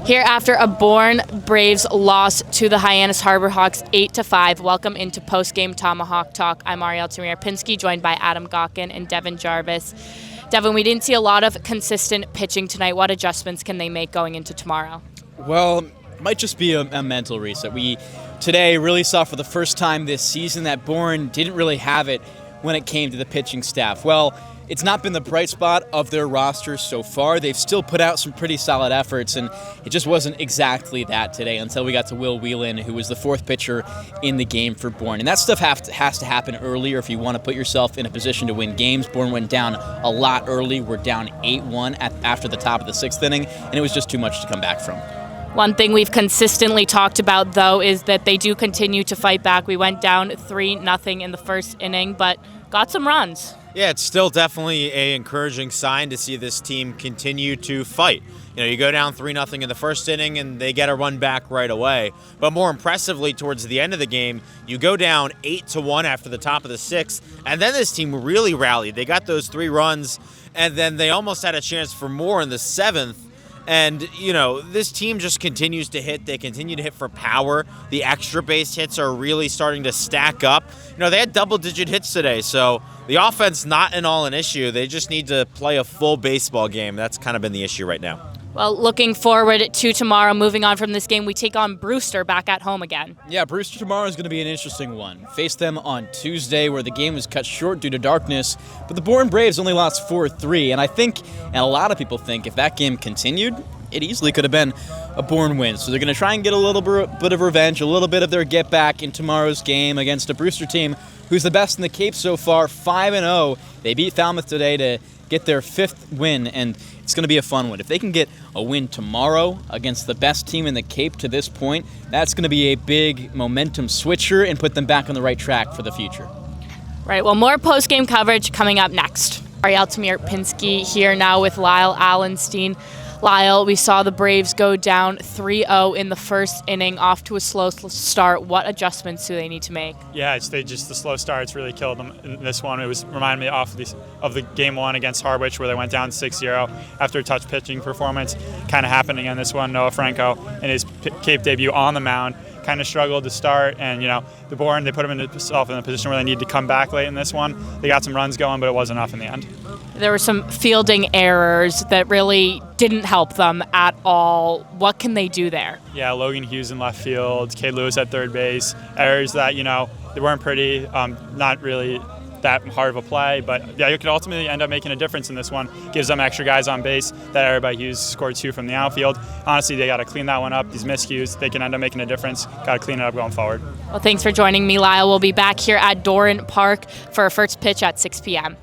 Here after a Bourne Braves loss to the Hyannis Harbor Hawks 8-5. Welcome into Postgame Tomahawk Talk. I'm Ariel Tamir-Pinsky, joined by Adam Gawkin and Devin Jarvis. Devin, we didn't see a lot of consistent pitching tonight. What adjustments can they make going into tomorrow? Well, it might just be a mental reset. We today really saw for the first time this season that Bourne didn't really have it when it came to the pitching staff. Well, it's not been the bright spot of their roster so far. They've still put out some pretty solid efforts, and it just wasn't exactly that today until we got to Will Whelan, who was the fourth pitcher in the game for Bourne. And that stuff has to happen earlier if you want to put yourself in a position to win games. Bourne went down a lot early. We're down 8-1 after the top of the sixth inning, and it was just too much to come back from. One thing we've consistently talked about, though, is that they do continue to fight back. We went down 3-0 in the first inning, but got some runs. Yeah, it's still definitely an encouraging sign to see this team continue to fight. You know, you go down 3-0 in the first inning and they get a run back right away. But more impressively, towards the end of the game, you go down 8-1 after the top of the sixth, and then this team really rallied. They got those 3 runs, and then they almost had a chance for more in the seventh. And, you know, this team just continues to hit. They continue to hit for power. The extra base hits are really starting to stack up. You know, they had double-digit hits today, so the offense not at all an issue. They just need to play a full baseball game. That's kind of been the issue right now. Well, looking forward to tomorrow. Moving on from this game, we take on Brewster back at home again. Yeah, Brewster tomorrow is going to be an interesting one. Face them on Tuesday, where the game was cut short due to darkness, but the Bourne Braves only lost 4-3, and I think, and a lot of people think, if that game continued, it easily could have been a Bourne win. So they're going to try and get a little bit of revenge, a little bit of their get back in tomorrow's game against a Brewster team who's the best in the Cape so far, 5-0. They beat Falmouth today to get their 5th win, and it's going to be a fun one. If they can get a win tomorrow against the best team in the Cape to this point, that's going to be a big momentum switcher and put them back on the right track for the future. Right, well, more post-game coverage coming up next. Ariel Tamir-Pinsky here now with Lyle Allenstein. Lyle, we saw the Braves go down 3-0 in the first inning, off to a slow start. What adjustments do they need to make? Yeah, the slow starts really killed them in this one. It was reminded me of the game one against Harwich, where they went down 6-0 after a touch pitching performance. Kind of happened again this one. Noah Franco in his Cape debut on the mound kind of struggled to start, and the Bourne, they put himself in a position where they needed to come back late in this one. They got some runs going, but it wasn't enough in the end. There were some fielding errors that really didn't help them at all. What can they do there? Yeah, Logan Hughes in left field, Cade Lewis at third base. Errors that, they weren't pretty, not really that hard of a play, but yeah, it could ultimately end up making a difference in this one. Gives them extra guys on base. That error by Hughes scored 2 from the outfield. Honestly, they got to clean that one up. These miscues, they can end up making a difference. Got to clean it up going forward. Well, thanks for joining me, Lyle. We'll be back here at Doran Park for our first pitch at 6 p.m.